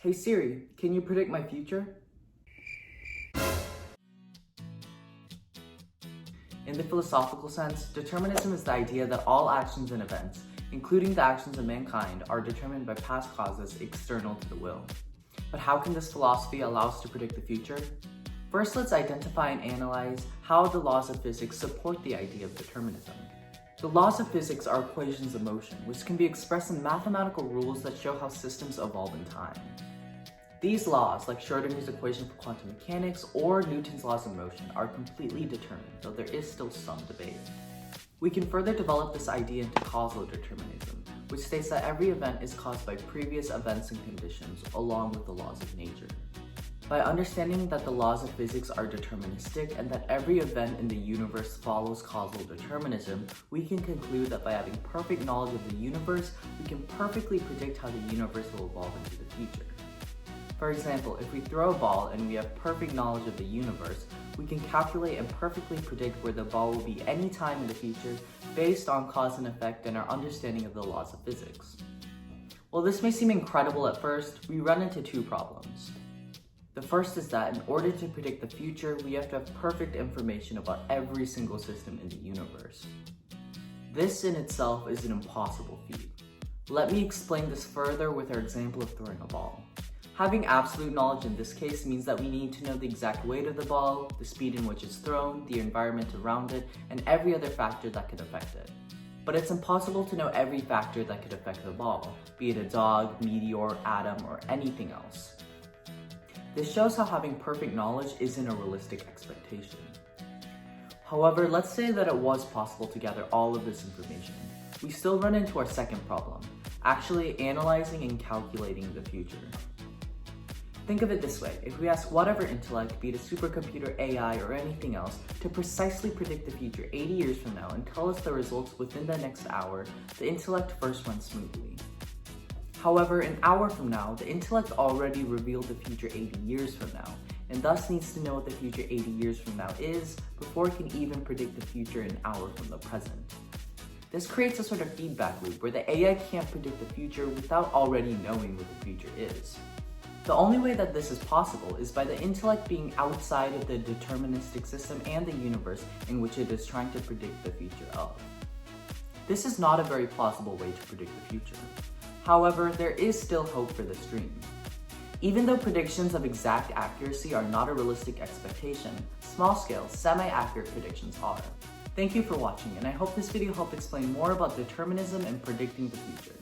Hey Siri, can you predict my future? In the philosophical sense, determinism is the idea that all actions and events, including the actions of mankind, are determined by past causes external to the will. But how can this philosophy allow us to predict the future? First, let's identify and analyze how the laws of physics support the idea of determinism. The laws of physics are equations of motion, which can be expressed in mathematical rules that show how systems evolve in time. These laws, like Schrödinger's equation for quantum mechanics or Newton's laws of motion, are completely determined, though there is still some debate. We can further develop this idea into causal determinism, which states that every event is caused by previous events and conditions, along with the laws of nature. By understanding that the laws of physics are deterministic and that every event in the universe follows causal determinism, we can conclude that by having perfect knowledge of the universe, we can perfectly predict how the universe will evolve into the future. For example, if we throw a ball and we have perfect knowledge of the universe, we can calculate and perfectly predict where the ball will be any time in the future based on cause and effect and our understanding of the laws of physics. While this may seem incredible at first, we run into two problems. The first is that in order to predict the future, we have to have perfect information about every single system in the universe. This in itself is an impossible feat. Let me explain this further with our example of throwing a ball. Having absolute knowledge in this case means that we need to know the exact weight of the ball, the speed in which it's thrown, the environment around it, and every other factor that could affect it. But it's impossible to know every factor that could affect the ball, be it a dog, meteor, atom, or anything else. This shows how having perfect knowledge isn't a realistic expectation. However, let's say that it was possible to gather all of this information. We still run into our second problem, actually analyzing and calculating the future. Think of it this way, if we ask whatever intellect, be it a supercomputer, AI, or anything else, to precisely predict the future 80 years from now and tell us the results within the next hour, the intellect first runs smoothly. However, an hour from now, the intellect already revealed the future 80 years from now, and thus needs to know what the future 80 years from now is before it can even predict the future an hour from the present. This creates a sort of feedback loop where the AI can't predict the future without already knowing what the future is. The only way that this is possible is by the intellect being outside of the deterministic system and the universe in which it is trying to predict the future of. This is not a very plausible way to predict the future. However, there is still hope for this dream. Even though predictions of exact accuracy are not a realistic expectation, small-scale, semi-accurate predictions are. Thank you for watching, and I hope this video helped explain more about determinism and predicting the future.